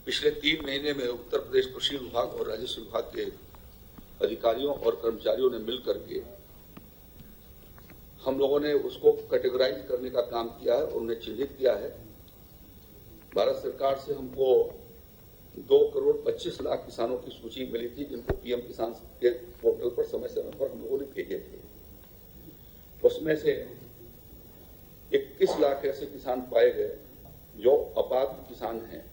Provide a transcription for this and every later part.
पिछले 3 महीने में उत्तर प्रदेश कृषि विभाग और राजस्व विभाग के अधिकारियों और कर्मचारियों ने मिलकर के हम लोगों ने उसको कैटेगराइज करने का काम किया है और उन्हें चिन्हित किया है। भारत सरकार से हमको 2,25,00,000 किसानों की सूची मिली थी जिनको पीएम किसान के पोर्टल पर समय समय पर हम लोगों ने भेजे थे। उसमें से 21 लाख ऐसे किसान पाए गए जो अपात्र किसान हैं,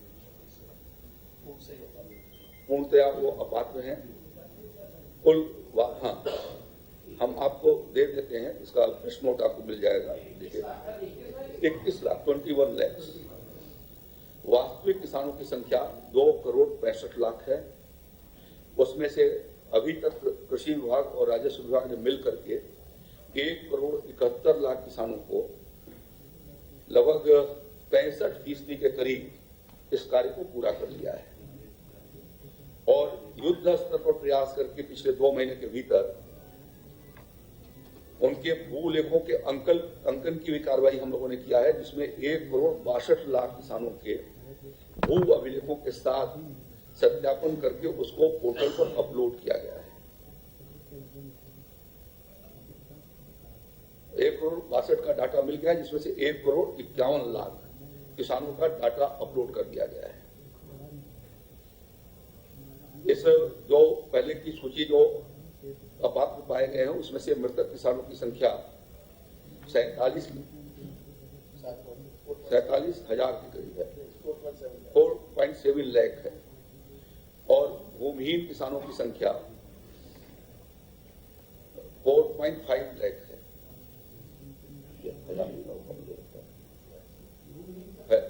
पूर्णतया वो अपात्र हैं। कुल हम आपको दे देते हैं, इसका प्रेस नोट आपको मिल जाएगा। देखिए 21 लाख 21 लाख वास्तविक किसानों की संख्या 2,65,00,000 है। उसमें से अभी तक कृषि विभाग और राजस्व विभाग ने मिलकर के 1,71,00,000 किसानों को लगभग 65% के करीब इस कार्य को पूरा कर लिया है और युद्ध स्तर पर प्रयास करके पिछले 2 महीने के भीतर उनके भूलेखों के अंकन की भी कार्रवाई हम लोगों ने किया है, जिसमें 1,62,00,000 किसानों के भू अभिलेखों के साथ सत्यापन करके उसको पोर्टल पर अपलोड किया गया है। 1,62,00,000 का डाटा मिल गया है, जिसमें से 1,51,00,000 किसानों का डाटा अपलोड कर दिया गया है। इस जो पहले की सूची जो अपात्र पाए गए हैं उसमें से मृतक किसानों की संख्या 47,000 के करीब है, 4.7 लाख है और भूमिहीन किसानों की संख्या 4.5 लाख है।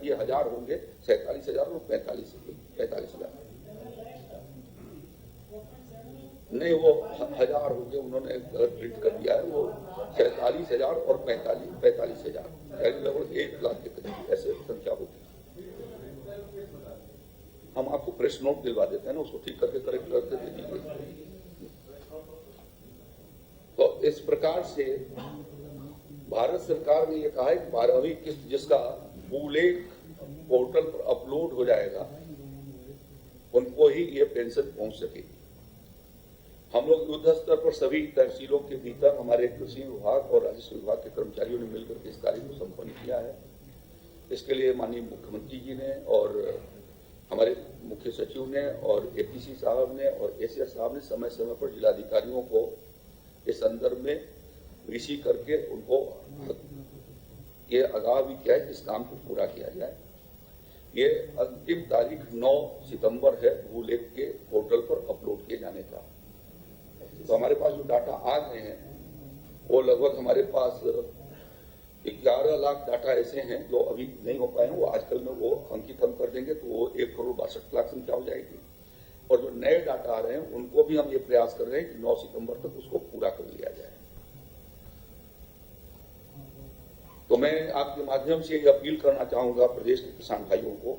ये 1000 होंगे, 47,000 और 45,000 नहीं, वो 1000 होंगे, उन्होंने गलत प्रिंट कर दिया है। वो 47,000 और 45,000 लगभग 1 लाख के करीब ऐसे संख्या होगी। हम आपको प्रेस नोट दिलवा देते हैं ना, उसको ठीक करके करेक्ट करके दे दीजिए। तो इस प्रकार से भारत सरकार ने यह कहा है कि 12वीं किस्त जिसका भूलेख पोर्टल पर अपलोड हो जाएगा उनको ही ये पेंशन पहुंच सकेगी। हम लोग युद्ध स्तर पर सभी तहसीलों के भीतर हमारे कृषि विभाग और राजस्व विभाग के कर्मचारियों ने मिलकर के इस कार्य को संपन्न किया है। इसके लिए माननीय मुख्यमंत्री जी ने और हमारे मुख्य सचिव ने और एपीसी साहब ने और एसीएस साहब ने समय समय पर जिलाधिकारियों को इस संदर्भ में वीसी करके उनको ये आगाह भी किया है कि इस काम को पूरा किया जाए। ये अंतिम तारीख 9 सितंबर है भूलेख के पोर्टल पर अपलोड किए जाने का। तो हमारे पास जो डाटा आ गए हैं वो लगभग हमारे पास 11 लाख डाटा ऐसे हैं जो अभी नहीं हो पाए हैं। वो आजकल में वो अंकित हम कर देंगे तो वो 1,62,00,000 संख्या हो जाएगी और जो नए डाटा आ रहे हैं उनको भी हम ये प्रयास कर रहे हैं कि 9 सितंबर तक उसको पूरा कर लिया जाए। तो मैं आपके माध्यम से ये अपील करना चाहूंगा प्रदेश के किसान भाइयों को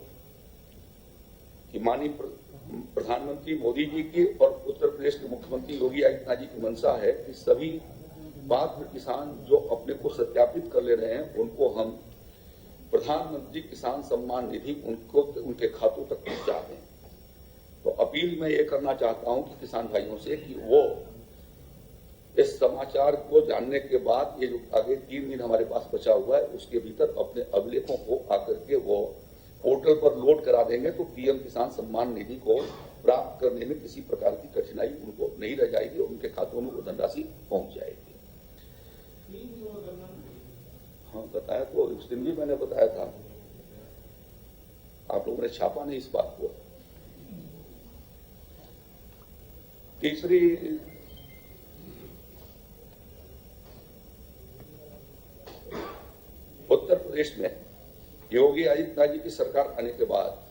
कि माननीय प्रधानमंत्री मोदी जी की और उत्तर प्रदेश के मुख्यमंत्री योगी आदित्यनाथ जी की मंशा है कि सभी पात्र किसान जो अपने को सत्यापित कर ले रहे हैं उनको हम प्रधानमंत्री किसान सम्मान निधि उनको उनके खातों तक पहुंचा दें। तो अपील मैं ये करना चाहता हूं कि किसान भाइयों से कि वो इस समाचार को जानने के बाद ये जो आगे 3 दिन हमारे पास बचा हुआ है उसके भीतर अपने अभिलेखों को आकर के वो पोर्टल पर लोड करा देंगे तो पीएम किसान सम्मान निधि को प्राप्त करने में किसी प्रकार की कठिनाई उनको नहीं रह जाएगी और उनके खातों में वो धनराशि पहुंच जाएगी। हाँ बताया तो उस दिन भी मैंने बताया था, आप लोगों ने छापा नहीं इस बात को। तीसरी उत्तर प्रदेश में योगी आदित्यनाथ जी की सरकार आने के बाद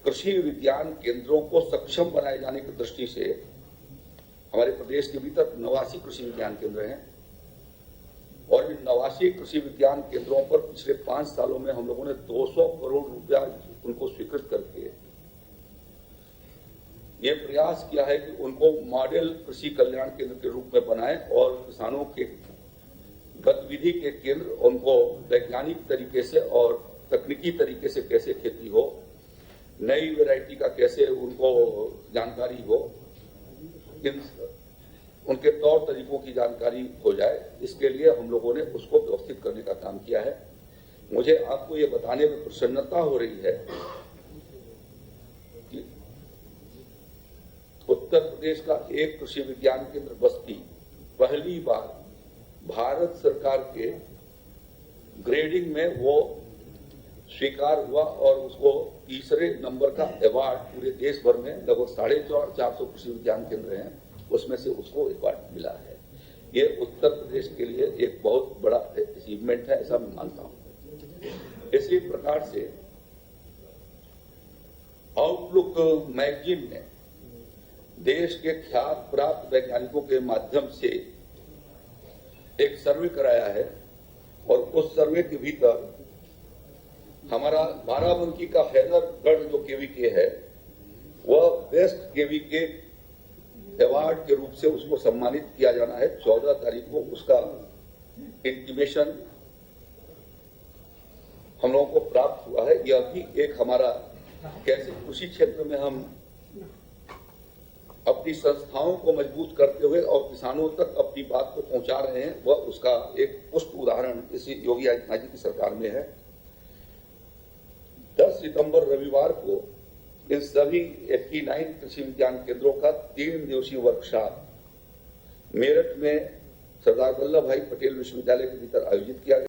कृषि विज्ञान केंद्रों को सक्षम बनाए जाने की दृष्टि से हमारे प्रदेश के भीतर 89 कृषि विज्ञान केंद्र हैं और इन 89 कृषि विज्ञान केंद्रों पर पिछले 5 सालों में हम लोगों ने 200 करोड़ रुपया उनको स्वीकृत करके ये प्रयास किया है कि उनको मॉडल कृषि कल्याण केंद्र के रूप में बनाएं और किसानों के गतिविधि के केंद्र उनको वैज्ञानिक तरीके से और तकनीकी तरीके से कैसे खेती हो, नई वैरायटी का कैसे उनको जानकारी हो, उनके तौर तरीकों की जानकारी हो जाए, इसके लिए हम लोगों ने उसको व्यवस्थित करने का काम किया है। मुझे आपको ये बताने में प्रसन्नता हो रही है कि उत्तर प्रदेश का एक कृषि विज्ञान केंद्र बस्ती पहली बार भारत सरकार के ग्रेडिंग में वो स्वीकार हुआ और उसको तीसरे नंबर का अवार्ड पूरे देश भर में लगभग 450 कृषि विज्ञान केंद्र हैं, उसमें से उसको अवार्ड मिला है। ये उत्तर प्रदेश के लिए एक बहुत बड़ा अचीवमेंट है, ऐसा मैं मानता हूं। इसी प्रकार से आउटलुक मैगजीन ने देश के ख्यात प्राप्त वैज्ञानिकों के माध्यम से एक सर्वे कराया है और उस सर्वे के भीतर हमारा बाराबंकी का हैदरगढ़ जो केवीके है वह बेस्ट केवीके अवार्ड के रूप से उसको सम्मानित किया जाना है। 14 तारीख को उसका इंटीमेशन हम लोगों को प्राप्त हुआ है। यह भी एक हमारा कैसे कृषि क्षेत्र में हम अपनी संस्थाओं को मजबूत करते हुए और किसानों तक अपनी बात को पहुंचा रहे हैं, वह उसका एक पुष्ट उदाहरण इस योगी आदित्यनाथ जी की सरकार में है। 10 सितंबर रविवार को इन सभी 89 कृषि विज्ञान केंद्रों का 3 दिवसीय वर्कशॉप मेरठ में सरदार वल्लभ भाई पटेल विश्वविद्यालय के भीतर आयोजित किया गया।